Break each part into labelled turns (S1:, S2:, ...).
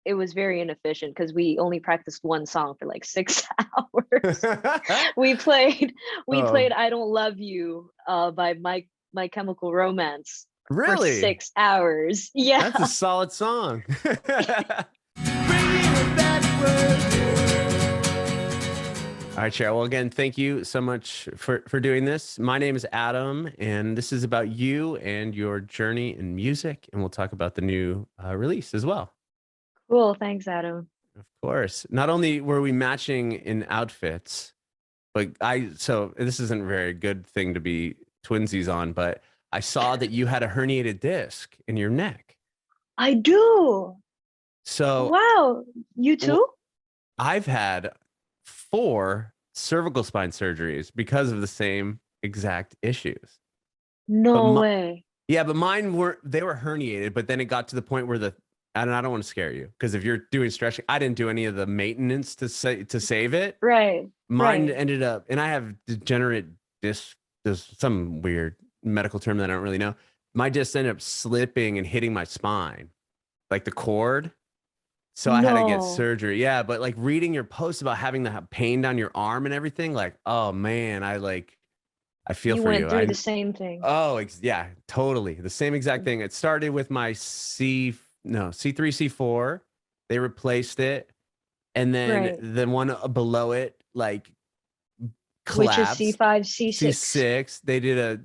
S1: it was very inefficient because we only practiced one song for like 6 hours. we played we
S2: Oh,
S1: played I Don't Love You by My Chemical Romance for
S2: really?
S1: 6 hours. Yeah.
S2: That's a solid song. All right, Cheryl. Well, again, thank you so much for doing this. My name is Adam, and this is about you and your journey in music, and we'll talk about the new release as well.
S1: Cool. Thanks, Adam.
S2: Of course. Not only were we matching in outfits, but so this isn't a very good thing to be twinsies on, but I saw that you had a herniated disc in your neck.
S1: I do.
S2: So
S1: Wow. You too?
S2: I've had 4 cervical spine surgeries because of the same exact issues. But
S1: No way.
S2: yeah, but mine they were herniated, but then it got to the point where I don't want to scare you because if you're doing stretching, I didn't do any of the maintenance to save it.
S1: Right.
S2: Mine
S1: Right.
S2: ended up, and I have degenerate disc. There's some weird medical term that I don't really know. My disc ended up slipping and hitting my spine, like the cord. So I had to get
S1: No.
S2: surgery. Yeah, but like reading your post about having the pain down your arm and everything, like, oh man, I feel
S1: You
S2: for
S1: went
S2: you.
S1: through the same thing.
S2: Yeah, totally. The same exact thing. It started with my C3, C4. They replaced it. And then
S1: Right.
S2: the one below it, like
S1: Which is
S2: collapsed.
S1: C5, C6.
S2: C6. They did a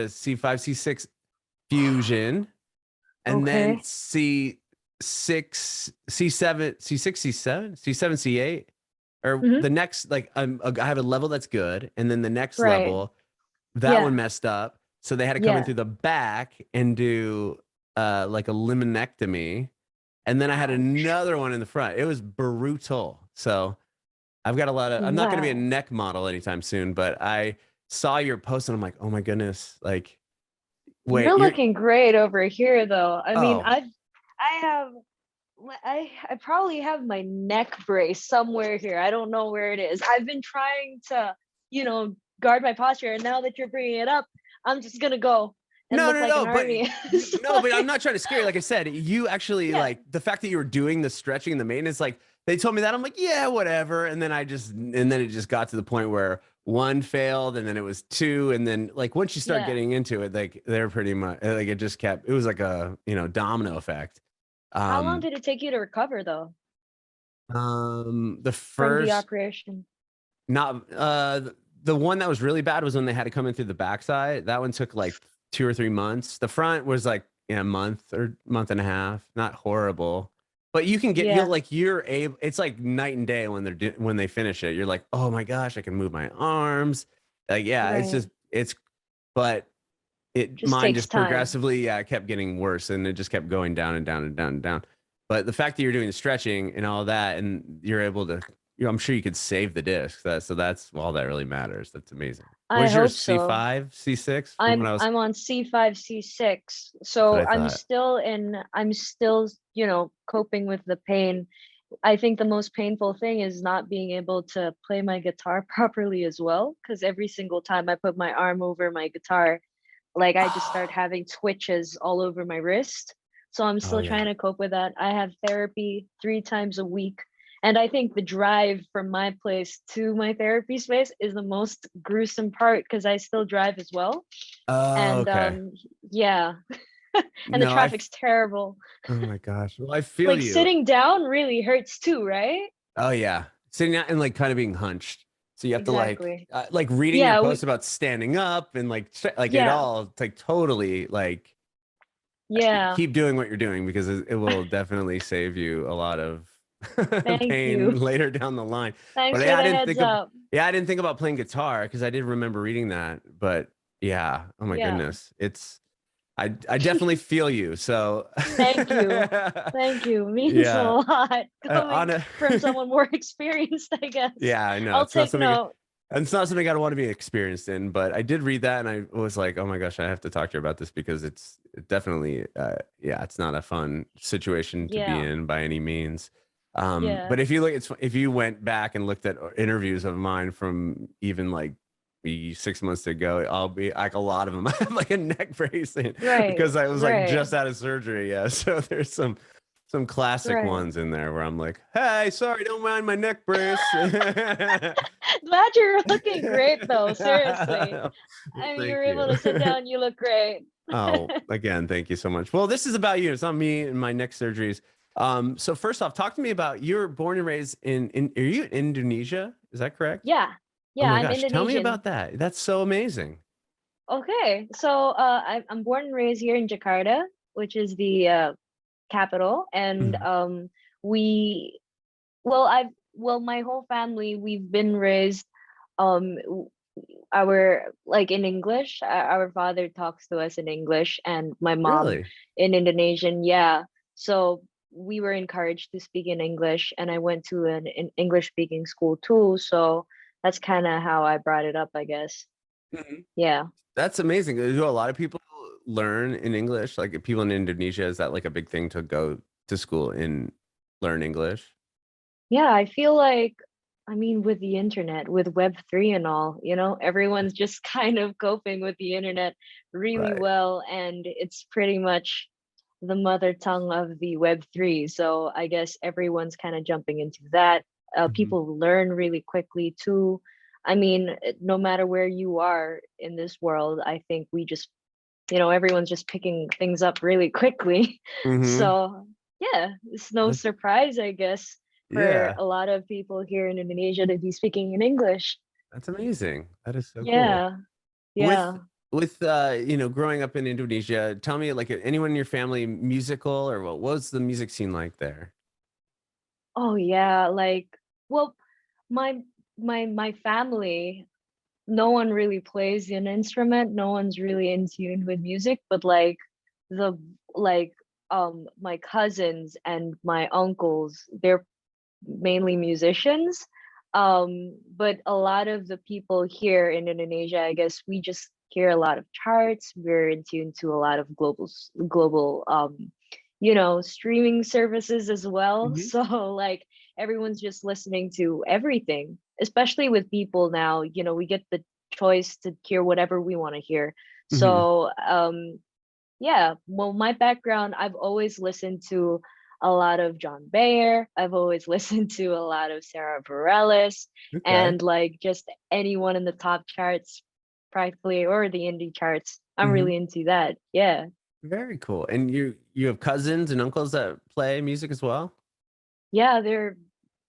S2: C5, C6 fusion. And then
S1: Okay.
S2: C6, C7, C6, C7, C7, C8. Or
S1: Hmm.
S2: the next, like I have a level that's good. And then the next
S1: Right.
S2: level, that
S1: Yeah.
S2: one messed up. So they had to come in
S1: Yeah.
S2: through the back and do like a laminectomy. And then I had
S1: Ouch.
S2: another one in the front. It was brutal. So I've got I'm not going to be a
S1: Wow.
S2: neck model anytime soon, but I saw your post and I'm like, oh my goodness. Like, wait,
S1: You're looking great over here though. I mean,
S2: oh,
S1: I have I probably have my neck brace somewhere here. I don't know where it is. I've been trying to, guard my posture, and now that you're bringing it up, I'm just gonna go and
S2: no,
S1: look
S2: no,
S1: like an
S2: no, but
S1: army. It's
S2: no, but I'm
S1: like,
S2: not trying to scare you. Like I said, you actually
S1: yeah,
S2: like the fact that you were doing the stretching and the maintenance, like they told me that. I'm like, yeah, whatever. And then it just got to the point where one failed and then it was two. And then like once you start
S1: yeah.
S2: getting into it, like they're pretty much like it just kept, it was like a, domino effect.
S1: How long
S2: Um,
S1: did it take you to recover though
S2: the
S1: from the
S2: first,
S1: operation?
S2: not, the one that was really bad was when they had to come in through the backside. That one took like 2 or 3 months. The front was like a month or month and a half. Not horrible, but
S1: Yeah,
S2: you're able. It's like night and day when when they finish it. You're like, oh my gosh, I can move my arms. Like yeah,
S1: right.
S2: but
S1: Just
S2: mine
S1: takes
S2: just
S1: time.
S2: progressively kept getting worse and it just kept going down and down and down and down. But the fact that you're doing the stretching and all that and you're able to, I'm sure you could save the disc. So that's all that really matters. That's amazing. What
S1: I
S2: is yours?
S1: hope so.
S2: C5, C6 from when
S1: I'm
S2: I was,
S1: I'm on C5, C6.
S2: that's what
S1: So
S2: I thought.
S1: I'm still, coping with the pain. I think the most painful thing is not being able to play my guitar properly as well, because every single time I put my arm over my guitar, like I just start having twitches all over my wrist. So I'm
S2: Oh
S1: still
S2: yeah.
S1: trying to cope with that. I have therapy 3 times a week. And I think the drive from my place to my therapy space is the most gruesome part because I still drive as well.
S2: Oh,
S1: And
S2: okay.
S1: yeah, and the
S2: No,
S1: traffic's terrible.
S2: oh my gosh. Well, I feel
S1: Like
S2: you.
S1: sitting down really hurts too, right?
S2: Oh yeah. Sitting out and like kind of being hunched. So you have to
S1: Exactly.
S2: like reading your
S1: Yeah,
S2: post about standing up and like it
S1: yeah,
S2: all like totally like
S1: yeah.
S2: keep doing what you're doing because it will definitely save you a lot of
S1: Thank
S2: pain
S1: you.
S2: later down the line.
S1: Thanks
S2: But
S1: for the heads up.
S2: I didn't think about playing guitar because I did remember reading that. But yeah, oh my
S1: Yeah.
S2: goodness, I definitely feel you. So
S1: Thank you. Thank you. Means a
S2: yeah,
S1: lot
S2: on
S1: coming
S2: a
S1: from someone more experienced, I guess.
S2: yeah, I know
S1: I'll take note.
S2: it's not something I want to be experienced in, but I did read that and I was like, oh my gosh, I have to talk to you about this because it's definitely, yeah, it's not a fun situation to be
S1: Yeah.
S2: in by any means.
S1: Yeah.
S2: But if you went back and looked at interviews of mine from even like maybe 6 months ago, I'll be like a lot of them. I have like a neck brace in
S1: Right.
S2: because I was like
S1: Right.
S2: just out of surgery. Yeah. So there's some some classic
S1: Right.
S2: ones in there where I'm like, hey, sorry, don't mind my neck brace.
S1: Glad you're looking great though, seriously.
S2: Well,
S1: I mean, you
S2: thank
S1: were able
S2: you.
S1: to sit down, you look great.
S2: Oh, again, thank you so much. Well, this is about you. It's not me and my neck surgeries. So first off, talk to me about you're born and raised in are you in Indonesia? Is that correct?
S1: Yeah.
S2: Oh
S1: Yeah,
S2: my
S1: I'm
S2: gosh, tell me
S1: Indonesian.
S2: about that. That's so amazing.
S1: Okay. So I'm born and raised here in Jakarta, which is the capital. And
S2: Mhm.
S1: we well I've well my whole family, we've been raised w- our like in English. Our father talks to us in English and my mom
S2: Really?
S1: in Indonesian. Yeah. So we were encouraged to speak in English, and I went to an English speaking school too. So that's kind of how I brought it up, I guess.
S2: Mhm.
S1: Yeah.
S2: That's amazing. Do a lot of people learn in English? Like people in Indonesia, is that like a big thing to go to school and learn English?
S1: Yeah, I feel like, I mean, with the internet, with Web3 and all, everyone's just kind of coping with the internet really
S2: Right.
S1: well, and it's pretty much the mother tongue of the Web3. So I guess everyone's kind of jumping into that.
S2: Mhm.
S1: People learn really quickly too. I mean, no matter where you are in this world, I think we just, everyone's just picking things up really quickly.
S2: Mhm.
S1: So yeah, it's no
S2: That's
S1: surprise, I guess, for
S2: yeah.
S1: a lot of people here in Indonesia to be speaking in English.
S2: That's amazing. That is so cool.
S1: Yeah,
S2: With
S1: yeah.
S2: growing up in Indonesia, tell me like anyone in your family musical or what was the music scene like there?
S1: Oh yeah, like, well, my my family, no one really plays an instrument. No one's really in tune with music, but the like my cousins and my uncles, they're mainly musicians. But a lot of the people here in Indonesia, I guess we just hear a lot of charts. We're in tune to a lot of global streaming services as well.
S2: Mhm.
S1: So like everyone's just listening to everything, especially with people now, we get the choice to hear whatever we want to hear.
S2: Mhm.
S1: So yeah, well, my background, I've always listened to a lot of John Bayer. I've always listened to a lot of Sarah Bareilles,
S2: Okay.
S1: and like just anyone in the top charts, practically, or the indie charts. I'm
S2: Mhm.
S1: really into that. Yeah.
S2: Very cool. And you have cousins and uncles that play music as well?
S1: Yeah, they're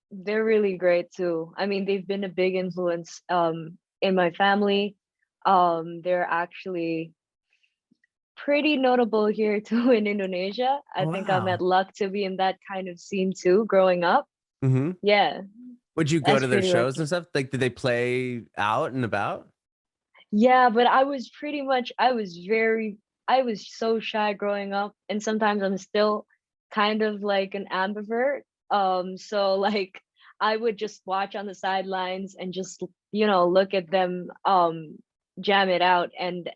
S1: really great too. I mean, they've been a big influence in my family. They're actually pretty notable here too in Indonesia. I
S2: Oh,
S1: think I'm at
S2: wow.
S1: luck to be in that kind of scene too growing up.
S2: Mhm.
S1: Yeah,
S2: Would you go
S1: that's
S2: to their
S1: pretty
S2: shows and
S1: lucky.
S2: stuff? Like, did they play out and about?
S1: Yeah, but I was pretty much I was so shy growing up, and sometimes I'm still kind of like an ambivert. So like I would just watch on the sidelines and just, look at them jam it out. And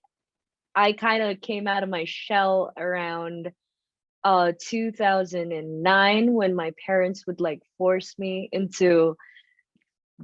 S1: I kind of came out of my shell around 2009, when my parents would like force me into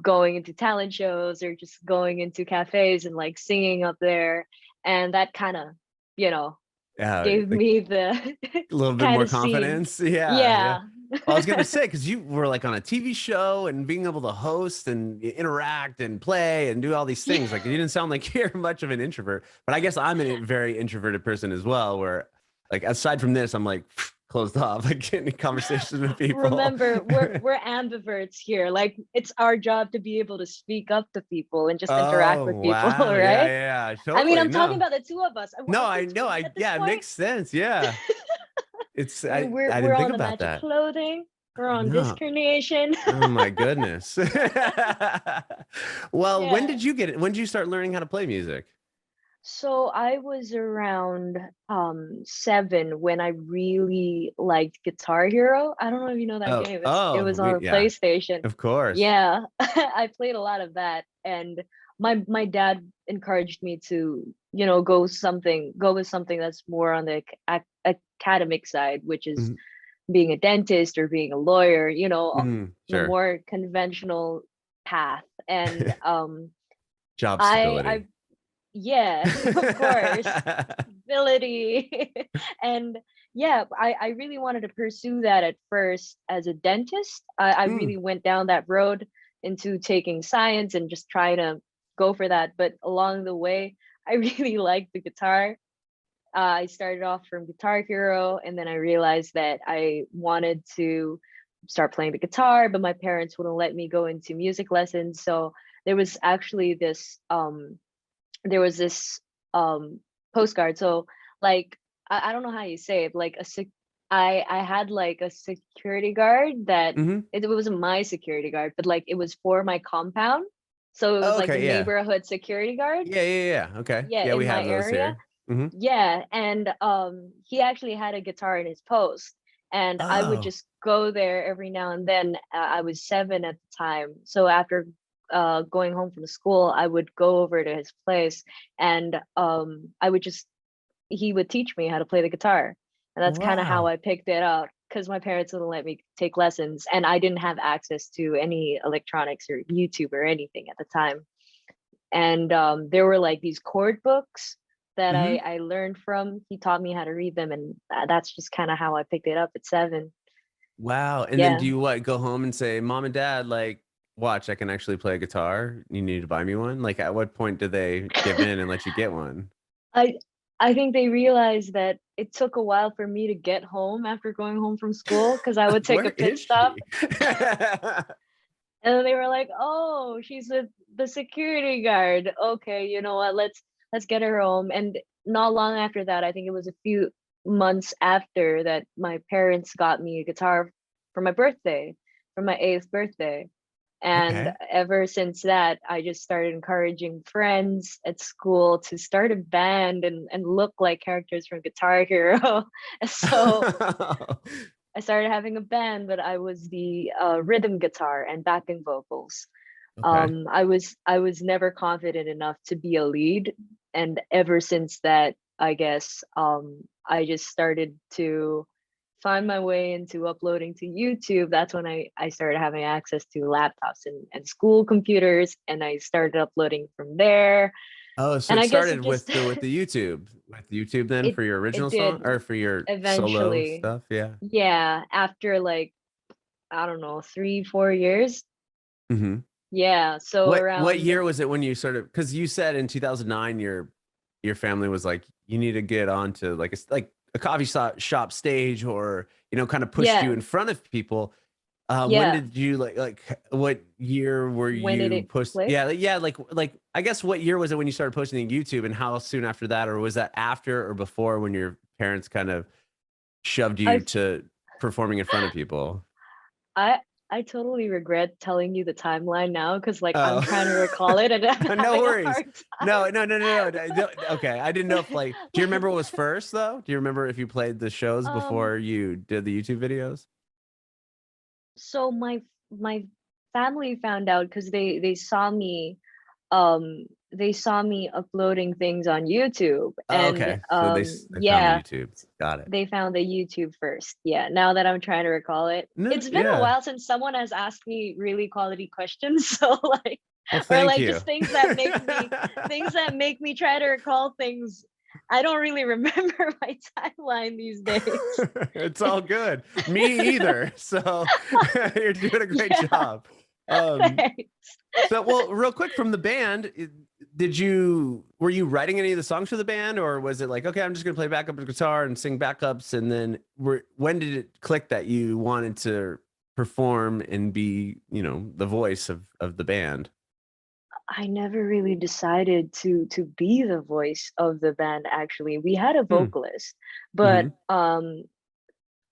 S1: going into talent shows or just going into cafes and like singing up there, and that kind of, you know
S2: Yeah,
S1: gave
S2: like
S1: me the
S2: a little bit
S1: kind
S2: more
S1: of scene.
S2: confidence. Yeah, yeah.
S1: Yeah.
S2: Well, I was gonna say because you were like on a TV show and being able to host and interact and play and do all these things. Like you didn't sound like you're much of an introvert, but I guess I'm a very introverted person as well. Where like aside from this, I'm like closed off. I can't any conversations with people.
S1: Remember, we're ambiverts here. Like it's our job to be able to speak up to people and just interact
S2: Oh
S1: with people,
S2: wow, yeah,
S1: right?
S2: yeah, yeah,
S1: I mean,
S2: totally.
S1: I'm talking
S2: No,
S1: about the two of us.
S2: no,
S1: Aren't
S2: I
S1: we
S2: know.
S1: twins
S2: I
S1: at this
S2: yeah, it
S1: point?
S2: makes sense. Yeah, it's
S1: I mean, we're
S2: I
S1: we're
S2: didn't
S1: on
S2: think
S1: the
S2: about
S1: magic
S2: that.
S1: clothing. We're on
S2: No.
S1: discarnation.
S2: Oh my goodness. Well, when
S1: Yeah.
S2: did you get it? When did you start learning how to play music?
S1: So I was around 7 when I really liked Guitar Hero. I don't know if you know that
S2: Oh,
S1: game. It
S2: oh,
S1: was on a
S2: yeah,
S1: PlayStation.
S2: of course.
S1: Yeah, I played a lot of that, and my dad encouraged me to, go with something that's more on the academic side, which is
S2: Mhm,
S1: being a dentist or being a lawyer,
S2: mhm,
S1: the
S2: sure.
S1: more conventional path. And
S2: Job
S1: I
S2: stability.
S1: yeah, of course, ability. And yeah, I really wanted to pursue that at first as a dentist. I
S2: Mm.
S1: really went down that road into taking science and just trying to go for that. But along the way, I really liked the guitar. I started off from Guitar Hero, and then I realized that I wanted to start playing the guitar, but my parents wouldn't let me go into music lessons. So there was actually this postcard. So like I don't know how you say it, like I had like a security guard that
S2: Hmm.
S1: it wasn't my security guard, but like it was for my compound. So it was
S2: Oh,
S1: like the
S2: okay. Yeah.
S1: neighborhood security guard,
S2: Yeah. Okay.
S1: yeah,
S2: Yeah,
S1: in
S2: we
S1: my
S2: have those
S1: area.
S2: here. Hmm.
S1: Yeah, and he actually had a guitar in his post, and I would
S2: Oh.
S1: just go there every now and then. I was 7 at the time, so after going home from school, I would go over to his place, and I would just he would teach me how to play the guitar, and that's kind of how
S2: Wow.
S1: I picked it up because my parents wouldn't let me take lessons, and I didn't have access to any electronics or YouTube or anything at the time. And there were like these chord books that
S2: Hmm.
S1: I learned from. He taught me how to read them, and that's just kind of how I picked it up at 7.
S2: Wow. And then
S1: Yeah.
S2: do you what, go home and say, Mom and Dad, like, watch, I can actually play a guitar. You need to buy me one? Like, at what point do they give in and let you get one?
S1: I I think they realized that it took a while for me to get home after going home from school because I would take
S2: Where
S1: a pit
S2: is
S1: stop,
S2: she?
S1: and then they were like, "Oh, she's the security guard. Okay, you know what? Let's get her home." And not long after that, I think it was a few months after that, my parents got me a guitar for my birthday, for my 8th birthday. And
S2: Okay.
S1: ever since that, I just started encouraging friends at school to start a band and look like characters from Guitar Hero. So I started having a band, but I was the rhythm guitar and backing vocals.
S2: Okay.
S1: I was never confident enough to be a lead, and ever since that, I guess I just started to find my way into uploading to YouTube. That's when I started having access to laptops and school computers, and I started uploading from there.
S2: Oh, so
S1: And
S2: it
S1: I guess it
S2: started
S1: just
S2: with the YouTube. With YouTube then
S1: it
S2: for your
S1: it
S2: original song
S1: did
S2: or for your solo
S1: eventually.
S2: stuff? Yeah.
S1: Yeah, after like I don't know, 3, 4 years.
S2: Hmm.
S1: Yeah, so
S2: What
S1: around
S2: year was it when you sort of, because you said in 2009 your family was like, you need to get onto like like a coffee shop stage, or kind of pushed you
S1: yeah,
S2: in front of people. When
S1: yeah.
S2: did you like what year were
S1: When did
S2: you
S1: it
S2: pushed?
S1: click?
S2: Yeah, yeah, like I guess what year was it when you started posting to YouTube, and how soon after that, or was that after or before when your parents kind of shoved you
S1: I
S2: to performing in front of people?
S1: I I totally regret telling you the timeline now because like I'm
S2: Oh,
S1: trying to recall it and I'm
S2: no
S1: having a
S2: worries.
S1: hard
S2: No. Okay, I didn't know if
S1: time.
S2: like, do you remember what was first though? Do you remember if you played the shows
S1: um,
S2: before you did the YouTube videos?
S1: so my family found out because they saw me uploading things on YouTube,
S2: Oh,
S1: and
S2: okay, so they found the
S1: yeah,
S2: YouTube. Got it.
S1: they found the YouTube first. Yeah, now that I'm trying to recall it.
S2: No,
S1: It's been a
S2: yeah.
S1: while since someone has asked me really quality questions, so like
S2: Well,
S1: or
S2: thank
S1: like
S2: you.
S1: just things that make me try to recall things. I don't really remember my timeline these days.
S2: It's all good. Me either. So you're doing a great
S1: Yeah,
S2: job. Um,
S1: thanks.
S2: so, well, real quick from the band, were you writing any of the songs for the band, or was it like, okay, I'm just gonna play backup guitar and sing backups, and then when did it click that you wanted to perform and be, the voice of the band?
S1: I never really decided to be the voice of the band actually. We had a
S2: Hmm.
S1: vocalist, but
S2: Mm-hmm.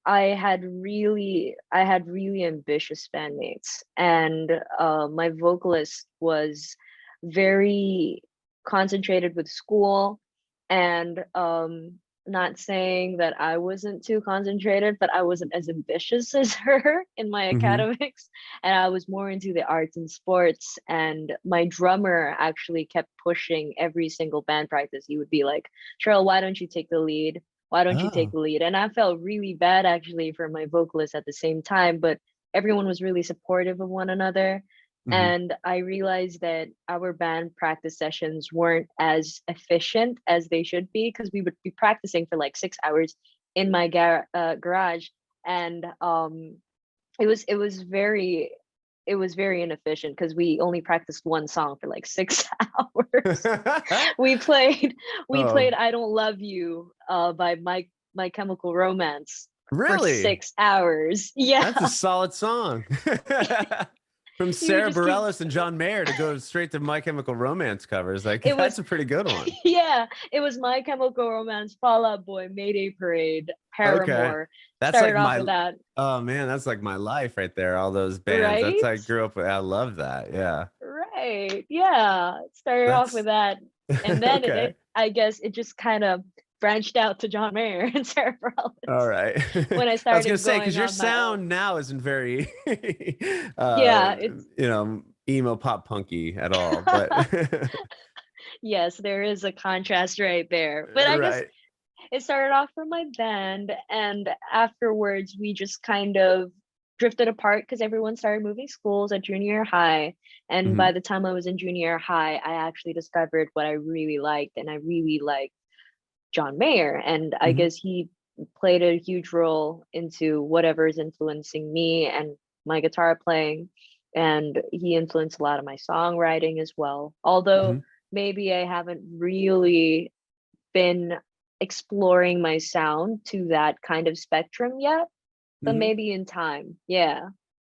S1: I had really ambitious bandmates, and my vocalist was very concentrated with school, and not saying that I wasn't too concentrated, but I wasn't as ambitious as her in my
S2: Mm-hmm.
S1: academics, and I was more into the arts and sports. And my drummer actually kept pushing every single band practice. He would be like, "Cheryl, why don't you take the lead? Why don't you take
S2: Oh.
S1: the lead?" And I felt really bad actually for my vocalist at the same time, but everyone was really supportive of one another.
S2: Mm-hmm.
S1: And I realized that our band practice sessions weren't as efficient as they should be because we would be practicing for like 6 hours in my garage, and it was very inefficient because we only practiced one song for like 6 hours. we played we
S2: Oh,
S1: played I Don't Love You by My Chemical Romance for
S2: really?
S1: 6 hours. Yeah.
S2: That's a solid song. From
S1: We would
S2: Sarah
S1: just keep
S2: Bareilles and John Mayer to go straight to My Chemical Romance covers. Like,
S1: it
S2: that's
S1: was
S2: a pretty good one.
S1: yeah, it was My Chemical Romance, Fall Out Boy, Mayday Parade,
S2: Okay.
S1: Paramore.
S2: That's like
S1: Started off
S2: my,
S1: with that,
S2: oh man, that's like my life right there. All those bands. That's
S1: right?
S2: I grew up with. I love that. Yeah.
S1: Right. Yeah. Started off with
S2: That's
S1: that. And then
S2: okay.
S1: I guess it just kind of branched out to John Mayer and Sarah
S2: All
S1: Bareilles
S2: right.
S1: when I
S2: I was gonna
S1: started
S2: say, because
S1: going
S2: your
S1: on my own.
S2: sound now isn't very, uh,
S1: Yeah, it's
S2: emo pop punky at all. But
S1: yes, there is a contrast right there. But I guess
S2: right.
S1: it started off from my band, and afterwards we just kind of drifted apart because everyone started moving schools at junior high. And
S2: Hmm.
S1: by the time I was in junior high, I actually discovered what I really liked, and I really liked John Mayer. And I
S2: Hmm.
S1: guess he played a huge role into whatever is influencing me and my guitar playing. And he influenced a lot of my songwriting as well. Although
S2: Hmm.
S1: maybe I haven't really been exploring my sound to that kind of spectrum yet, but
S2: Hmm.
S1: maybe in time. Yeah.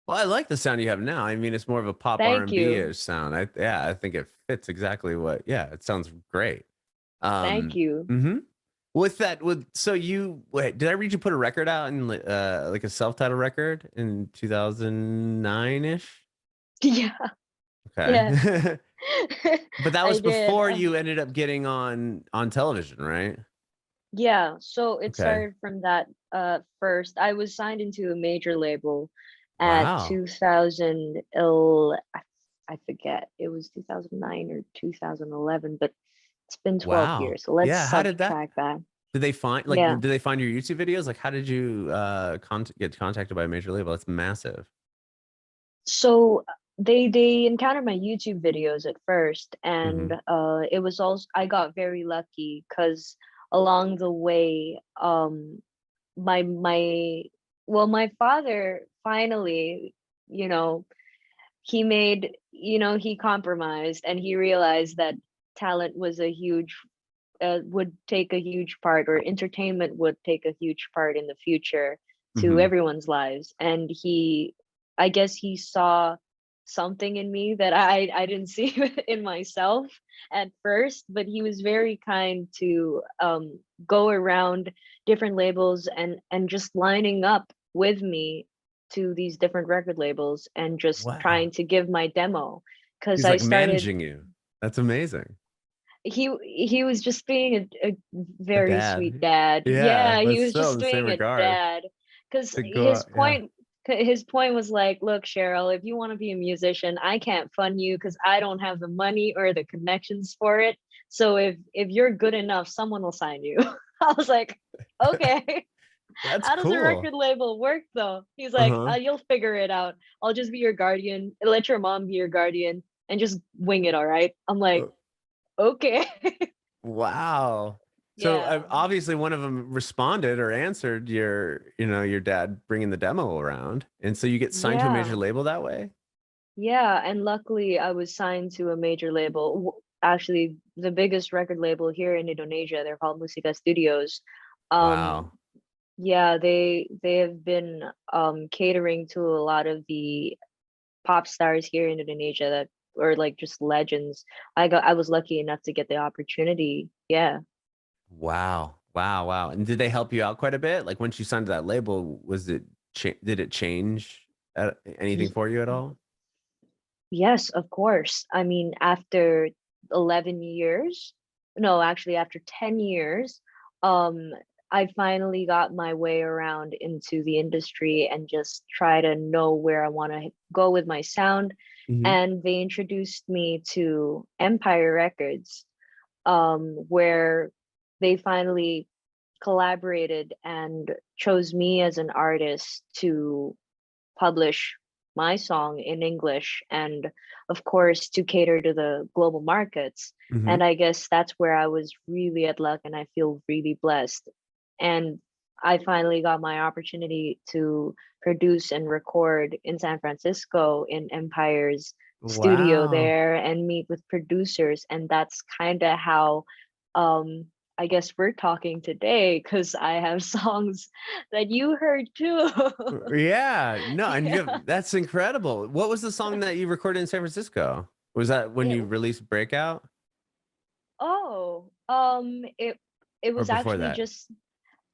S2: Well, I like the sound you have now. I mean, it's more of a pop
S1: Thank
S2: R&B
S1: you.
S2: ish sound. I think it fits exactly what. Yeah, it sounds great.
S1: Thank you.
S2: Mhm. With that, so you wait, did I read you put a record out in like a self-titled record in 2009-ish?
S1: Yeah. Yeah.
S2: Okay. But that
S1: I
S2: was
S1: did.
S2: before you ended up getting on television, right?
S1: Yeah, so it
S2: Okay.
S1: started from that first. I was signed into a major label at
S2: Wow.
S1: 2000 I forget. It was 2009 or 2011, but it's been 12
S2: Wow.
S1: years. So let's
S2: Yeah, how did that
S1: subtract that.
S2: did they find like
S1: Yeah.
S2: did they find your YouTube videos? Like how did you get contacted by a major label? That's massive.
S1: So they encountered my YouTube videos at first, and
S2: Mhm.
S1: it was also I got very lucky because along the way, my well, my father finally, you know, he compromised, and he realized that talent was a huge would take a huge part, or entertainment would take a huge part in the future to
S2: Mhm.
S1: everyone's lives. And I guess he saw something in me that I didn't see in myself at first, but he was very kind to go around different labels and just lining up with me to these different record labels and just
S2: Wow.
S1: trying to give my demo because
S2: He's
S1: I
S2: like
S1: started
S2: managing you. That's amazing.
S1: he was just being a
S2: A
S1: very sweet
S2: dad.
S1: dad.
S2: Yeah,
S1: Yeah,
S2: but
S1: he was
S2: still in
S1: just
S2: the same
S1: being a
S2: regard
S1: dad. Because
S2: to go out. Yeah.
S1: his point was like, look, Cheryl, if you want to be a musician, I can't fund you because I don't have the money or the connections for it. So if you're good enough, someone will sign you. I was like, okay.
S2: That's
S1: How does a
S2: cool.
S1: record label work though? He's like,
S2: Uh-huh.
S1: you'll figure it out. I'll just be your guardian. Let your mom be your guardian and just wing it, all right? I'm
S2: Uh,
S1: like, okay.
S2: Wow. So
S1: Yeah.
S2: obviously one of them responded or answered your dad bringing the demo around. And so you get signed to a major
S1: Yeah.
S2: label that way?
S1: Yeah, and luckily I was signed to a major label. Actually, the biggest record label here in Indonesia. They're called Musika Studios. Um,
S2: Wow.
S1: yeah, they have been catering to a lot of the pop stars here in Indonesia that are like just legends. I was lucky enough to get the opportunity. Yeah.
S2: Wow. Wow. Wow. And did they help you out quite a bit? Like once you signed to that label, did it change anything
S1: Y-
S2: for you at all?
S1: yes, of course. I mean, after 11 years, no, actually after 10 years, um, I finally got my way around into the industry and just try to know where I want to go with my sound.
S2: Hmm.
S1: And they introduced me to Empire Records, where they finally collaborated and chose me as an artist to publish my song in English, and of course to cater to the global markets.
S2: Hmm.
S1: And I guess that's where I was really at luck, and I feel really blessed. And I finally got my opportunity to produce and record in San Francisco in Empire's studio
S2: Wow.
S1: there and meet with producers. And that's kind of how um, I guess we're talking today because I have songs that you heard too.
S2: Yeah. No, and you
S1: Yeah.
S2: have, that's incredible. What was the song that you recorded in San Francisco? Was that when
S1: It,
S2: you released Breakout
S1: oh, it
S2: or
S1: was
S2: before
S1: actually
S2: that?
S1: just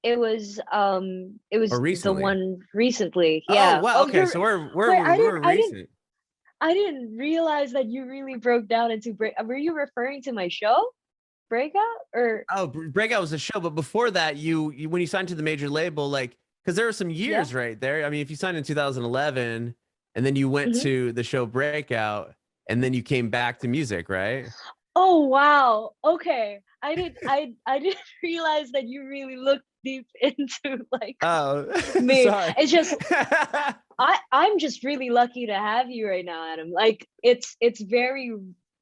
S1: it
S2: Or
S1: was the
S2: recently?
S1: one recently.
S2: Oh,
S1: Yeah.
S2: wow.
S1: Oh,
S2: Okay.
S1: you're
S2: So
S1: wait,
S2: we're recent.
S1: I didn't realize that you really broke down into break. Were you referring to my show, Breakout, or
S2: Oh, Breakout was a show, but before that, you when you signed to the major label, like, because there were some
S1: yeah?
S2: years right there. I mean, if you signed in 2011 and then you went
S1: Hmm.
S2: to the show Breakout and then you came back to music, right?
S1: Oh wow. Okay. I didn't realize that you really looked deep into like
S2: Oh,
S1: me.
S2: sorry.
S1: It's just I'm just really lucky to have you right now, Adam. Like it's very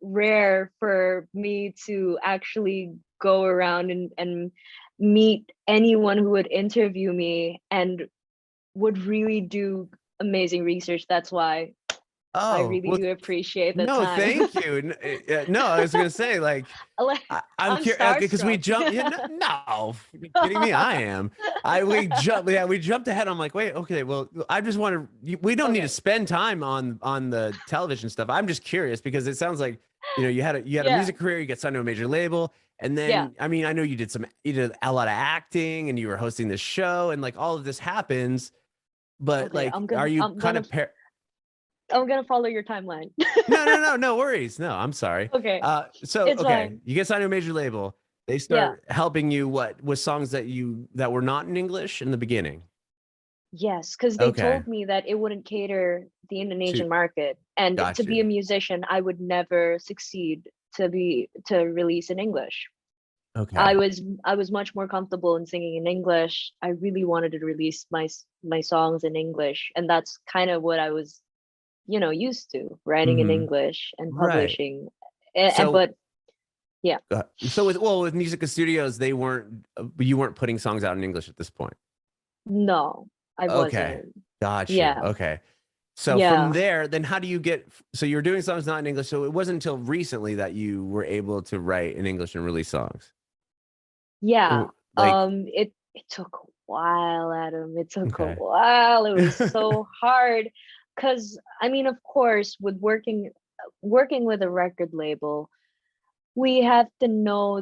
S1: rare for me to actually go around and meet anyone who would interview me and would really do amazing research. That's why I
S2: Oh,
S1: really
S2: well,
S1: do appreciate the
S2: no,
S1: time.
S2: thank you. No, I was gonna say like
S1: Like
S2: I'm
S1: I'm
S2: curious because we
S1: starstruck.
S2: jumped. Yeah, no, no, are you kidding me? I am. We jumped. Yeah, we jumped ahead. I'm like, wait, okay. Well, I just want to. We don't need to
S1: Okay.
S2: spend time on the television stuff. I'm just curious because it sounds like you had a
S1: Yeah.
S2: music career. You got signed to a major label, and
S1: Yeah.
S2: then I mean I know you did a lot of acting, and you were hosting this show, and like all of this happens. But
S1: Okay.
S2: like, are you kind of
S1: I'm gonna follow your timeline.
S2: no worries. No, I'm sorry.
S1: Okay.
S2: So
S1: It's
S2: okay,
S1: fine.
S2: you get signed to a major label. They
S1: Yeah.
S2: start helping you what with songs that were not in English in the beginning.
S1: Yes, because they
S2: Okay,
S1: told me that it wouldn't cater the
S2: to
S1: Indonesian market, and to
S2: got
S1: be a
S2: you.
S1: musician, I would never succeed to release in English.
S2: Okay,
S1: I was much more comfortable in singing in English. I really wanted to release my songs in English, and that's kind of what I was, used to writing in
S2: hmm
S1: English and
S2: right.
S1: publishing.
S2: So
S1: But yeah,
S2: so with Music Studios, they weren't you weren't putting songs out in English at this point.
S1: no, I
S2: Okay,
S1: wasn't.
S2: got you.
S1: Yeah,
S2: Okay. So from
S1: yeah,
S2: there, then how do you get? So you're doing songs not in English. So it wasn't until recently that you were able to write in English and release songs.
S1: yeah.
S2: Like,
S1: It took a while, Adam. It took a
S2: okay.
S1: while. It was so hard, because I mean, of course, with working with a record label, we have to know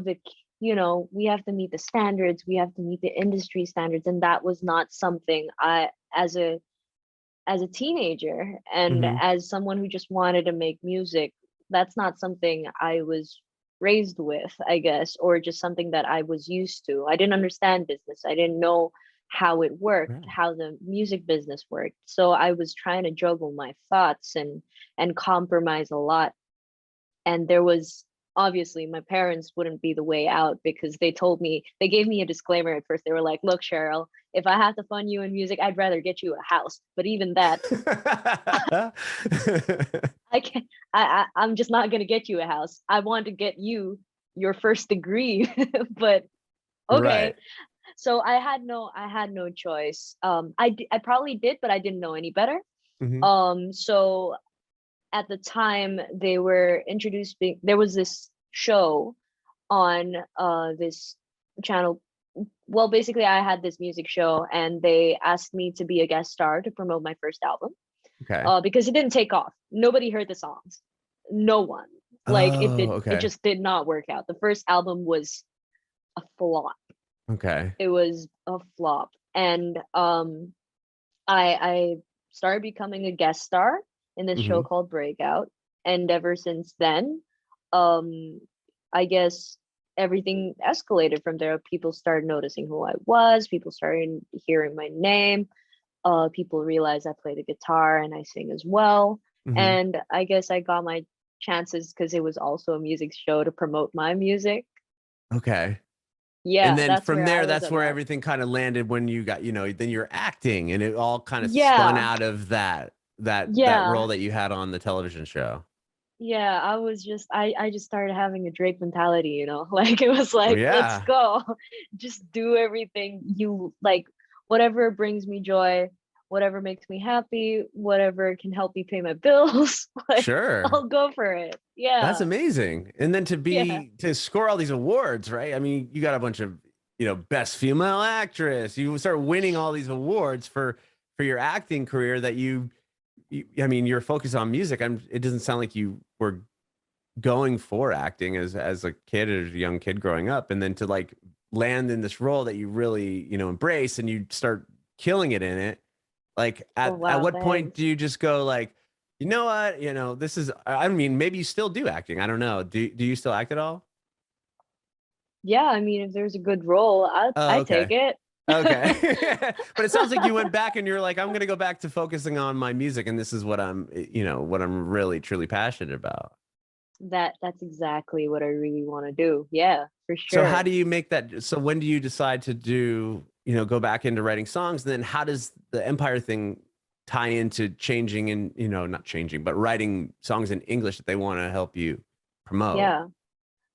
S1: we have to meet the standards, we have to meet the industry standards, and that was not something I, as a teenager and
S2: hmm
S1: as someone who just wanted to make music, that's not something I was raised with, I guess, or just something that I was used to. I didn't understand business. I didn't know how it worked,
S2: Right.
S1: how the music business worked. So I was trying to juggle my thoughts and compromise a lot. And there was, obviously, my parents wouldn't be the way out, because they gave me a disclaimer at first. They were like, look, Cheryl, if I have to fund you in music, I'd rather get you a house. But even that, I can't. I'm just not gonna get you a house. I want to get you your first degree. But okay.
S2: Right.
S1: So I had no choice. I probably did, but I didn't know any better.
S2: hmm
S1: So at the time, they were introducing, there was this show on this channel. Well, basically, I had this music show, and they asked me to be a guest star to promote my first album,
S2: Okay.
S1: because it didn't take off. Nobody heard the songs. No one. Like
S2: Oh,
S1: it
S2: okay.
S1: just did not work out. The first album was a flop.
S2: Okay.
S1: It was a flop. And I started becoming a guest star in this show
S2: hmm
S1: called Breakout. And ever since then, um I guess everything escalated from there. People started noticing who I was, people started hearing my name. People realized I play the guitar and I sing as well.
S2: hmm
S1: And I guess I got my chances because it was also a music show to promote my music.
S2: Okay. And
S1: Yeah,
S2: then
S1: that's
S2: from
S1: where I
S2: there,
S1: was
S2: that's
S1: at
S2: where
S1: that.
S2: everything kind of landed when you got, then you're acting and it all kind of spun
S1: Yeah,
S2: out of that
S1: yeah.
S2: role that you had on the television show.
S1: yeah, I was just I just started having a Drake mentality, you know? Like it was
S2: Oh
S1: like, let's
S2: yeah,
S1: go. Just do everything you like, whatever brings me joy, whatever makes me happy, whatever can help me pay my bills, like
S2: sure.
S1: I'll go for it.
S2: That's
S1: Yeah.
S2: amazing. And then
S1: Yeah.
S2: to score all these awards, right? I mean, you got a bunch of, best female actress. You start winning all these awards for your acting career that I mean, you're focused on music. It doesn't sound like you were going for acting as a kid, as a young kid growing up, and then to like land in this role that you really, embrace and you start killing it in it. Like
S1: Oh
S2: at
S1: wow,
S2: what point
S1: thanks.
S2: do you just go like, you know what, this is, I mean, maybe you still do acting. I don't know. Do you still act at all?
S1: Yeah, I mean if there's a good role,
S2: Oh,
S1: I take
S2: okay.
S1: it.
S2: Okay. But it sounds like you went back and you're like, I'm going to go back to focusing on my music. And this is what what I'm really, truly passionate about.
S1: That's exactly what I really want to do. Yeah, for
S2: So how
S1: sure.
S2: do you make that? So when do you decide to go back into writing songs? And then how does the Empire thing tie into changing and, not changing, but writing songs in English that they want to help you promote?
S1: Yeah.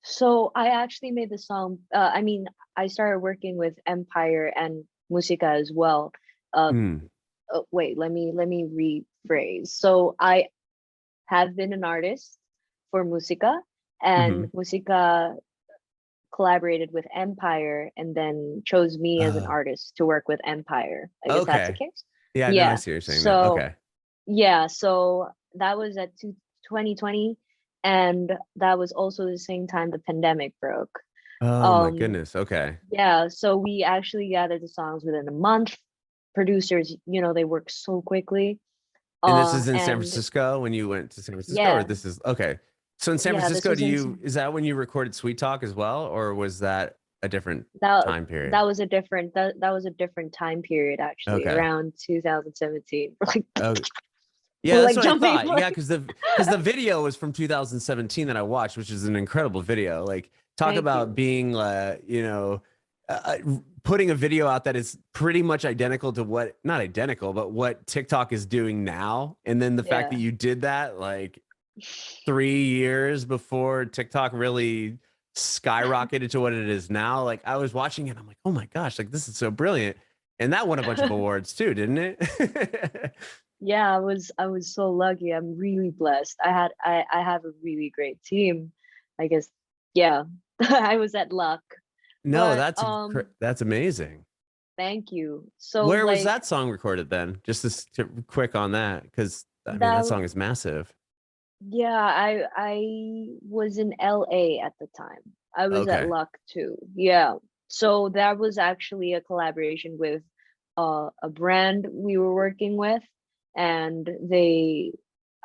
S1: So I actually made the song. I mean, I started working with Empire and Musica as well. Uh,
S2: Mm.
S1: wait, let me rephrase. So I have been an artist for Musica, and
S2: Hmm.
S1: Musica collaborated with Empire, and then chose me as an
S2: Oh,
S1: artist to work with Empire. I guess that's the
S2: okay.
S1: case.
S2: Yeah, no, I
S1: Yeah.
S2: see what you're saying now.
S1: So
S2: Okay.
S1: yeah, so that was at 2020, and that was also the same time the pandemic broke.
S2: Oh my
S1: Um,
S2: goodness. Okay.
S1: yeah, so we actually gathered the songs within a month. Producers, they work so quickly.
S2: And this is in San
S1: And
S2: Francisco when you went to San Francisco, or
S1: yeah,
S2: this is okay. So in San
S1: yeah, this
S2: Francisco,
S1: was in
S2: is that when you recorded Sweet Talk as well, or was that a different
S1: that
S2: time
S1: that
S2: period?
S1: was a different that was a different time period actually,
S2: Okay.
S1: around 2017. Like
S2: Okay. Yeah,
S1: we're
S2: that's
S1: like
S2: what I
S1: jumping
S2: thought. Yeah,
S1: like
S2: because the video was from 2017 that I watched, which is an incredible video. Like, talk
S1: thank
S2: about
S1: you.
S2: being, putting a video out that is pretty much identical to what, not identical, but what TikTok is doing now. And then the fact that
S1: Yeah.
S2: you did that like 3 years before TikTok really skyrocketed to what it is now. Like, I was watching it, I'm like, oh my gosh, like this is so brilliant. And that won a bunch of awards too, didn't it?
S1: Yeah, I was so lucky. I'm really blessed. I have a really great team. I guess yeah. I was at luck.
S2: No,
S1: But
S2: that's amazing.
S1: thank you. So
S2: Where was
S1: like
S2: that song recorded then? Just quick on that, because I mean that
S1: that
S2: song is massive.
S1: yeah, I was in LA at the time. I was at
S2: Okay.
S1: luck too. Yeah. So that was actually a collaboration with a brand we were working with, and they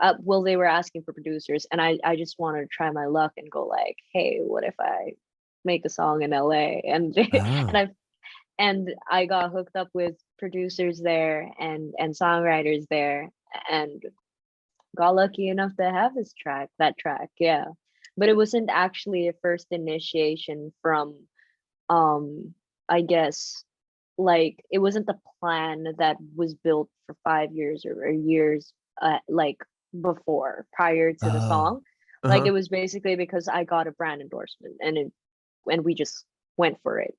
S1: were asking for producers, and I just wanted to try my luck and go like, hey, what if I make a song in LA? And and
S2: Oh,
S1: I got hooked up with producers there and songwriters there, and got lucky enough to have that track. Yeah. But it wasn't actually a first initiation from um I guess, like it wasn't the plan that was built for 5 years or years, like before, prior to the
S2: oh,
S1: song. Like
S2: uh-huh.
S1: it was basically because I got a brand endorsement, and we just went for it.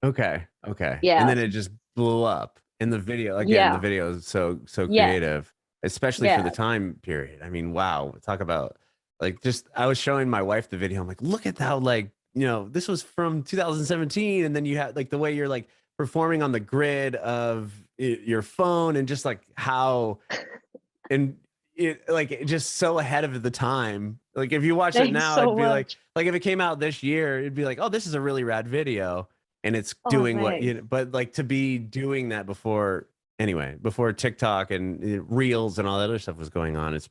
S2: Okay, okay. And
S1: Yeah.
S2: then it just blew up. In the video, again, the
S1: Yeah.
S2: video is so
S1: Yeah.
S2: creative, especially for the
S1: Yeah.
S2: time period. I mean, wow, talk about like, just I was showing my wife the video. I'm like, look at how, like, this was from 2017, and then you had like the way you're like performing on the grid of your phone, and just like how, and it like just so ahead of the time. Like, if you watch it
S1: Thanks
S2: now, it'd
S1: so
S2: be
S1: much.
S2: like if it came out this year, it'd be like, oh, this is a really rad video, and it's
S1: Oh,
S2: doing what,
S1: thanks.
S2: but like to be doing that before, anyway, before TikTok and Reels and all that other stuff was going on, it's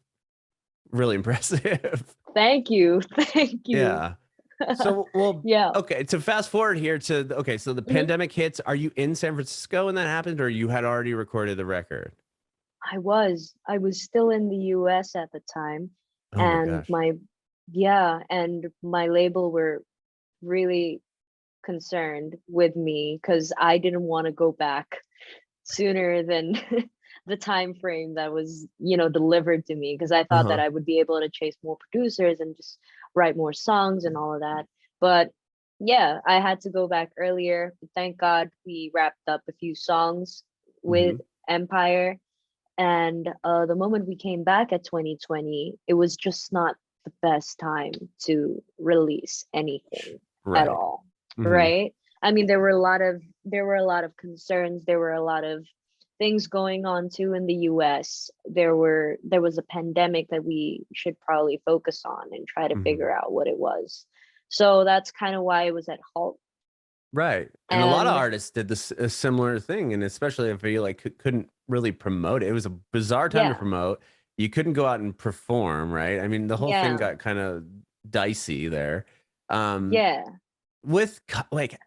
S2: really impressive.
S1: Thank you. Thank you.
S2: Yeah. So, well,
S1: Yeah.
S2: okay, to fast forward here to okay, so the
S1: Mhm.
S2: pandemic hits. Are you in San Francisco when that happened, or you had already recorded the record?
S1: I was still in the US at the time,
S2: Oh my
S1: and
S2: gosh.
S1: my label were really concerned with me because I didn't want to go back sooner than the time frame that was, you know, delivered to me, because I thought that
S2: Uh-huh.
S1: I would be able to chase more producers and just write more songs and all of that. But yeah, I had to go back earlier. But thank God we wrapped up a few songs
S2: Hmm.
S1: with Empire. And the moment we came back at 2020, it was just not the best time to release anything at
S2: Right.
S1: all,
S2: Hmm.
S1: right? I mean, there were a lot of concerns. There were a lot of things going on too in the US. There was a pandemic that we should probably focus on and try to
S2: Hmm.
S1: figure out what it was. So that's kind of why it was at halt.
S2: Right. And a lot of
S1: And
S2: artists did this a similar thing, and especially if you like couldn't really promote it. It was a bizarre time to
S1: yeah,
S2: promote. You couldn't go out and perform, right? I mean, the whole thing
S1: yeah,
S2: got kind of dicey there. Um,
S1: yeah.
S2: like,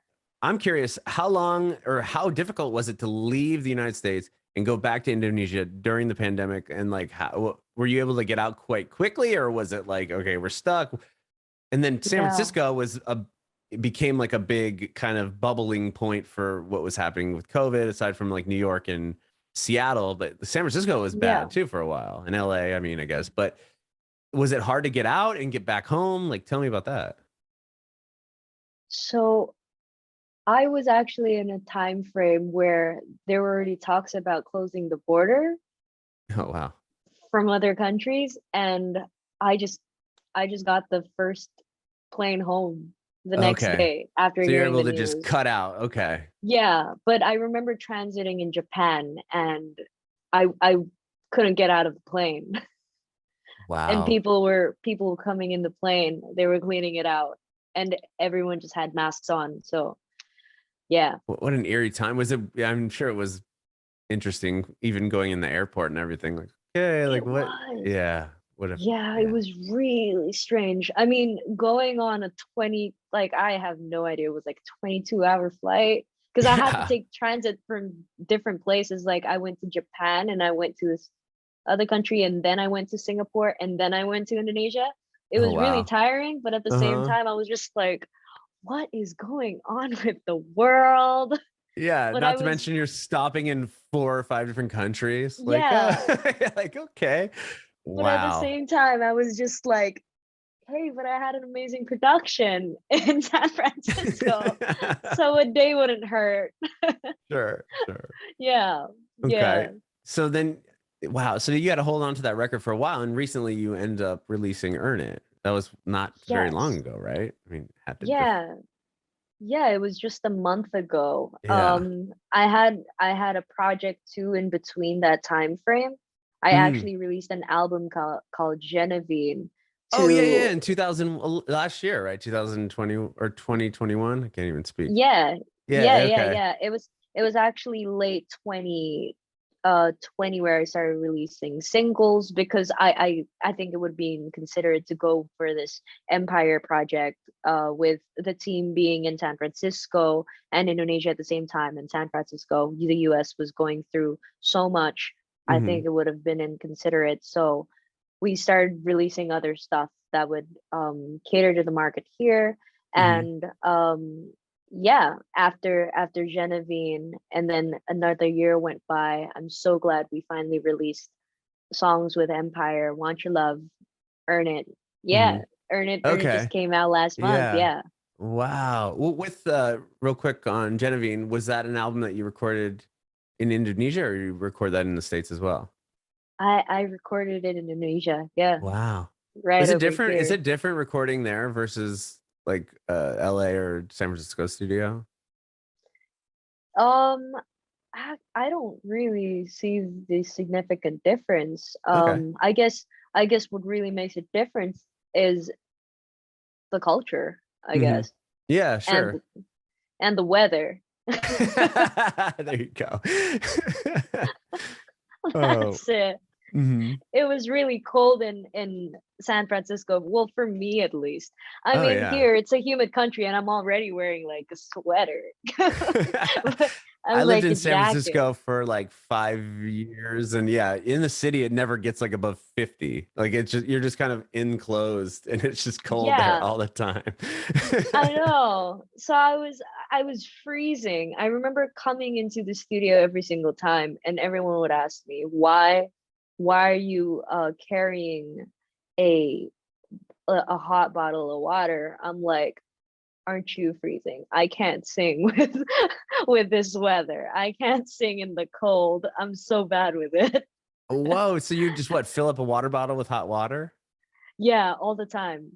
S2: I'm curious, how long or how difficult was it to leave the United States and go back to Indonesia during the pandemic? And like, how were you able to get out quite quickly, or was it like, okay, we're stuck? And then San
S1: Yeah.
S2: Francisco was a it became like a big kind of bubbling point for what was happening with COVID, aside from like New York and Seattle. But San Francisco was
S1: Yeah.
S2: bad too for a while, and LA, I mean, I guess. But was it hard to get out and get back home? Like, tell me about that.
S1: So I was actually in a time frame where there were already talks about closing the border
S2: Oh wow.
S1: from other countries, and I just I just got the first plane home the next
S2: Okay.
S1: day after
S2: So you're
S1: hearing
S2: able
S1: the
S2: to just
S1: news.
S2: cut out. Okay.
S1: Yeah, but I remember transiting in Japan, and I couldn't get out of the plane. And
S2: Wow.
S1: people coming in the plane, they were cleaning it out, and everyone just had masks on. So yeah,
S2: What an eerie time. Was it? Yeah, I'm sure it was interesting, even going in the airport and everything. Like, okay, like
S1: it
S2: what?
S1: was.
S2: Yeah. What if?
S1: Yeah, it
S2: Yeah.
S1: was really strange. I mean, going on a 20, like I have no idea, it was like a 22-hour flight because I had to
S2: Yeah.
S1: take transit from different places. Like I went to Japan and I went to this other country and then I went to Singapore and then I went to Indonesia. It
S2: Oh
S1: was really
S2: wow.
S1: tiring, but at the same
S2: Uh-huh.
S1: time, I was just like, what is going on with the world?
S2: Yeah,
S1: But
S2: not
S1: I
S2: to
S1: was,
S2: mention you're stopping in 4 or 5 different countries. Like,
S1: yeah,
S2: like okay.
S1: but at the
S2: Wow.
S1: same time, I was just like, hey, but I had an amazing production in San Francisco, so a day wouldn't hurt.
S2: Sure, sure.
S1: Yeah,
S2: Okay.
S1: yeah,
S2: So then wow, so you got to hold on to that record for a while, and recently you end up releasing Earn It. That was not very long
S1: yes,
S2: ago, right? I mean, had to just
S1: yeah, yeah. It was just a month ago.
S2: yeah.
S1: I had a project too in between that time frame. I
S2: Mm.
S1: actually released an album called Genevieve
S2: Oh yeah, yeah,
S1: to
S2: in 2000 last year, right? 2020 or 2021. I can't even speak.
S1: yeah,
S2: Yeah, okay.
S1: yeah. It was actually late 20 where I started releasing singles because I think it would be considerate to go for this Empire project with the team being in San Francisco and Indonesia at the same time. In San Francisco, the US was going through so much. I think
S2: Hmm.
S1: it would have been inconsiderate. So we started releasing other stuff that would cater to the market here.
S2: Hmm.
S1: And yeah, after Genevieve, and then another year went by. I'm so glad we finally released songs with Empire. Want Your Love, Earn It.
S2: Hmm.
S1: Yeah, Earn It just
S2: Okay.
S1: came out last month.
S2: Yeah.
S1: Yeah.
S2: Wow. Well, with real quick on Genevieve, was that an album that you recorded in Indonesia, or you record that in the States as well?
S1: I recorded it in Indonesia. Yeah,
S2: Wow.
S1: right
S2: Was it
S1: over
S2: different? Is
S1: here.
S2: it different recording there versus like LA or San Francisco studio?
S1: Um, I don't really see the significant difference.
S2: Okay.
S1: I guess what really makes a difference is the culture, I
S2: Hmm.
S1: guess,
S2: Yeah,
S1: and
S2: sure.
S1: and the weather.
S2: There you go. Oh.
S1: That's it.
S2: Hmm.
S1: It was really cold in San Francisco. Well, for me at least. I
S2: Oh
S1: mean,
S2: yeah.
S1: here it's a humid country, and I'm already wearing like a sweater. But I
S2: I
S1: was
S2: lived
S1: like,
S2: in San
S1: exactly.
S2: Francisco for like 5 years, and yeah, in the city it never gets like above 50. Like it's just you're just kind of enclosed, and it's just cold there
S1: Yeah,
S2: all the time.
S1: I know. So I was freezing. I remember coming into the studio every single time, and everyone would ask me, why are you carrying a a hot bottle of water? I'm like, aren't you freezing? I can't sing with with this weather. I can't sing in the cold. I'm so bad with it.
S2: Whoa, so you just what, fill up a water bottle with hot water?
S1: Yeah, all the time.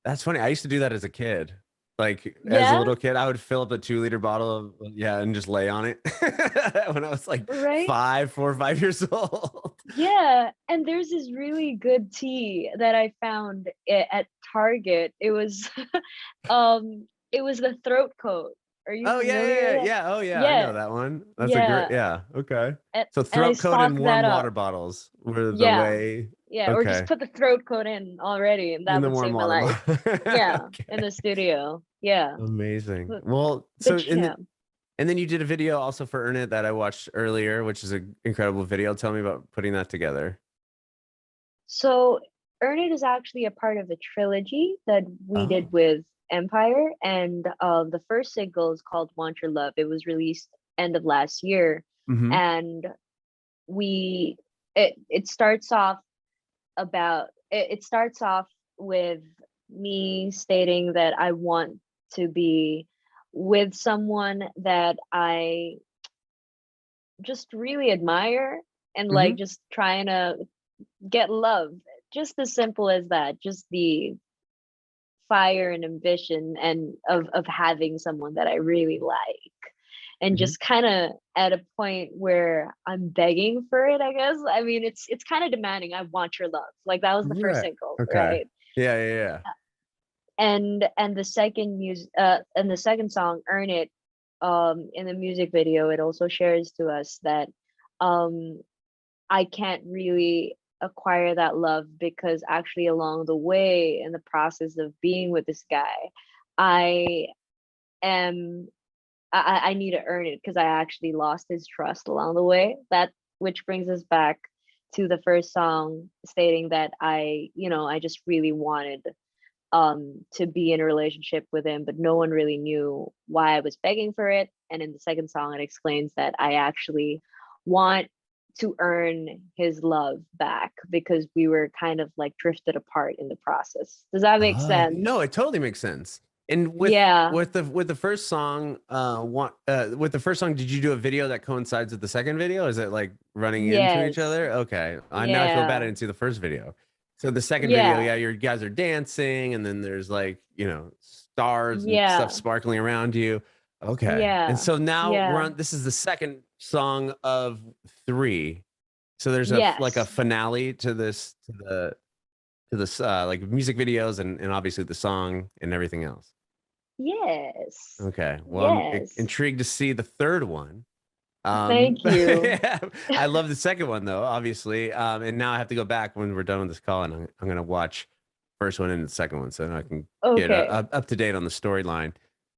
S2: That's funny. I used to do that as a kid. Like as a
S1: Yeah,
S2: little kid, I would fill up a 2 liter bottle of yeah, and just lay on it when I was like
S1: right?
S2: 4 or 5 years old.
S1: Yeah, and there's this really good tea that I found at Target. It was the throat coat. Are you
S2: Oh yeah,
S1: familiar
S2: yeah,
S1: with
S2: yeah,
S1: that?
S2: yeah. Oh yeah, I
S1: Yeah,
S2: know that one. That's a great
S1: yeah.
S2: yeah. Okay. So
S1: And I
S2: throat coat and
S1: stocked
S2: warm
S1: that
S2: water
S1: up.
S2: bottles were the
S1: Yeah.
S2: way.
S1: Yeah, or just
S2: Okay.
S1: put the throat coat in already, and
S2: In
S1: that
S2: the
S1: would
S2: warm
S1: save my
S2: water
S1: life.
S2: bottle.
S1: Yeah, in
S2: Okay.
S1: the studio. Yeah.
S2: Amazing.
S1: But,
S2: Well, so
S1: but yeah.
S2: and then you did a video also for Earn It that I watched earlier, which is an incredible video. Tell me about putting that together.
S1: So Earn It is actually a part of the trilogy that we did
S2: Oh.
S1: with Empire, and the first single is called Want Your Love. It was released end of last year,
S2: Mm-hmm.
S1: and we it starts off it starts off with me stating that I want to be with someone that I just really admire, and
S2: Mm-hmm.
S1: like just trying to get love. Just as simple as that. Just the fire and ambition and of having someone that I really like. And
S2: Mm-hmm.
S1: just kind of at a point where I'm begging for it, I guess. I mean, it's kind of demanding. I want your love. Like that was the first
S2: Right.
S1: single,
S2: Okay.
S1: right?
S2: Yeah, yeah, yeah.
S1: And the second music and the second song, Earn It, in the music video, it also shares to us that um I can't really acquire that love because actually along the way in the process of being with this guy, I am I need to earn it because I actually lost his trust along the way. That which brings us back to the first song stating that I just really wanted to be in a relationship with him, but no one really knew why I was begging for it. And in the second song, it explains that I actually want to earn his love back because we were kind of like drifted apart in the process. Does that make
S2: Oh,
S1: sense?
S2: no, it totally makes sense. And
S1: Yeah.
S2: with the first song, with the first song, did you do a video that coincides with the second video? Is it like running into each
S1: Yes.
S2: other? Okay. Now I feel bad I
S1: Yeah.
S2: didn't see the first video. So the second video,
S1: Yeah.
S2: yeah, you guys are dancing, and then there's like, stars and stuff
S1: Yeah.
S2: sparkling around you. Okay. And
S1: Yeah.
S2: so now
S1: Yeah.
S2: this is the second song of three. So there's like a
S1: Yes.
S2: finale to this like music videos and obviously the song and everything else.
S1: Yes.
S2: Okay. Well, I'm
S1: Yes.
S2: intrigued to see the third one.
S1: Thank you.
S2: Yeah, I love the second one though, obviously. And now I have to go back when we're done with this call, and I'm gonna watch first one and the second one so I can get
S1: Okay.
S2: up to date on the storyline.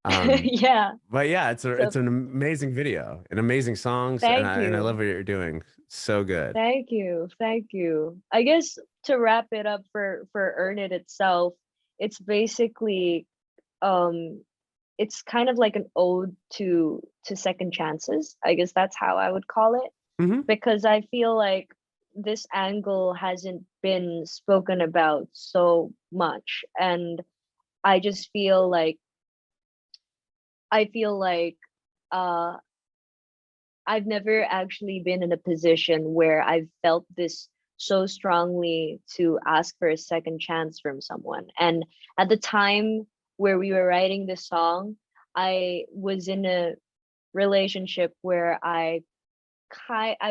S2: Um,
S1: Yeah.
S2: but yeah,
S1: So
S2: it's an amazing video and amazing songs, and
S1: thank
S2: I love
S1: you.
S2: what you're doing. So good.
S1: Thank you. Thank you. I guess to wrap it up for Earn It itself, it's basically um it's kind of like an ode to second chances. I guess that's how I would call it
S2: Hmm.
S1: because I feel like this angle hasn't been spoken about so much, and I just feel like uh I've never actually been in a position where I've felt this so strongly to ask for a second chance from someone. And at the time where we were writing this song, I was in a relationship where I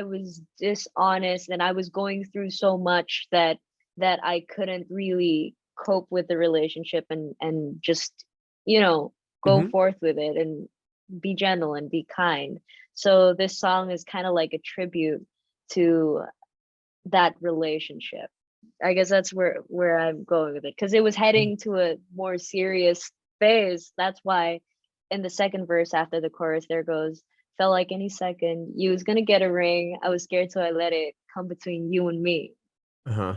S1: was dishonest and I was going through so much that I couldn't really cope with the relationship and just, you know, go
S2: Hmm.
S1: forth with it and be gentle and be kind. So this song is kind of like a tribute to that relationship. I guess that's where I'm going with it because it was heading to a more serious phase. That's why in the second verse after the chorus there goes, Felt like any second you was gonna get a ring. I was scared, so I let it come between you and me.
S2: Uh-huh.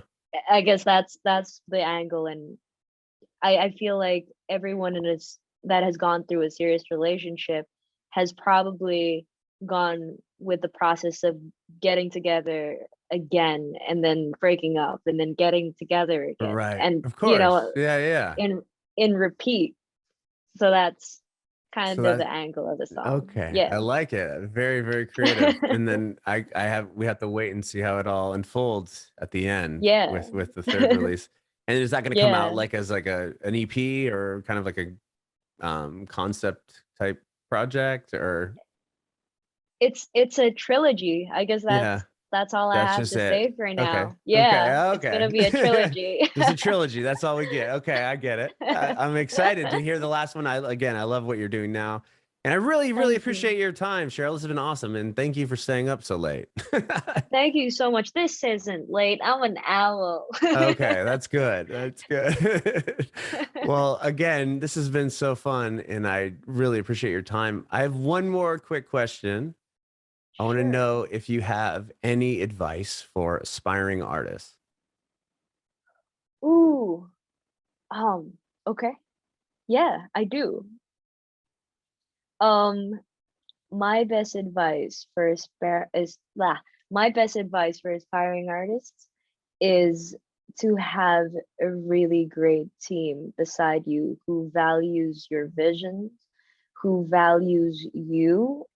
S1: I guess that's the angle, and I feel like everyone in this that has gone through a serious relationship has probably gone with the process of getting together again and then breaking up and then getting together again
S2: Right.
S1: and
S2: Of course. Yeah, yeah.
S1: in in repeat. So that's
S2: So
S1: kind of
S2: that
S1: the angle of the song.
S2: okay. I
S1: Yeah.
S2: like it. Very, very creative. And then we have to wait and see how it all unfolds at the end
S1: Yeah.
S2: with the third release. And is that going to come out
S1: Yeah.
S2: like as like an EP or kind of like a concept type project or
S1: It's a trilogy. I guess
S2: yeah,
S1: that's all I
S2: that's
S1: have
S2: just
S1: to
S2: it.
S1: say for
S2: Okay.
S1: now.
S2: Okay.
S1: Yeah, it's gonna be a
S2: Okay.
S1: trilogy.
S2: Just a trilogy. That's all we get. Okay, I get it. I'm excited to hear the last one. I love what you're doing now. And I really, really
S1: Thank you.
S2: appreciate your time, Cheryl. This has been awesome. And thank you for staying up so late.
S1: Thank you so much. This isn't late. I'm an owl.
S2: Okay, that's good. That's good. Well, again, this has been so fun and I really appreciate your time. I have one more quick question. I want to
S1: Sure.
S2: know if you have any advice for aspiring artists.
S1: Ooh. Okay. Yeah, I do. Um, my best advice for my best advice for aspiring artists is to have a really great team beside you who values your visions, who values you,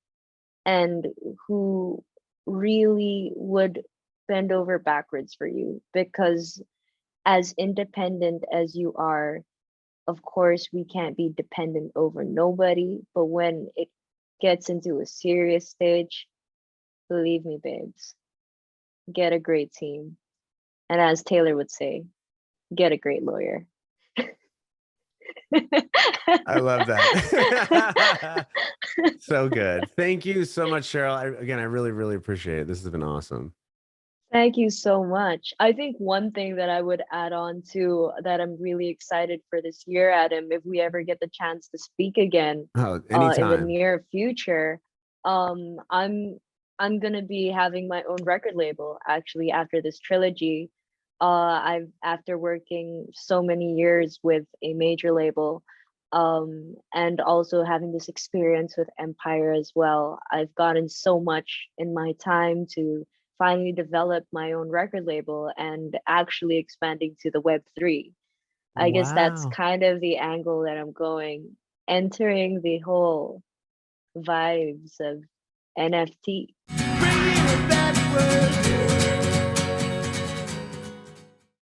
S1: and who really would bend over backwards for you. Because as independent as you are, of course, we can't be dependent over nobody, but when it gets into a serious stage, believe me, babes, get a great team. And as Taylor would say, get a great lawyer.
S2: I love that. So good. Thank you so much, Cheryl. Again, I really, really appreciate it. This has been awesome.
S1: Thank you so much. I think one thing that I would add on to that I'm really excited for this year, Adam, if we ever get the chance to speak again
S2: Oh,
S1: in the
S2: anytime.
S1: near future, um, I'm I'm gonna be having my own record label actually after this trilogy. I've after working so many years with a major label, and also having this experience with Empire as well. I've gotten so much in my time to finally develop my own record label and actually expanding to the Web3. I guess that's
S2: Wow.
S1: kind of the angle that I'm going, entering the whole vibes of NFT.
S3: Bringing it back.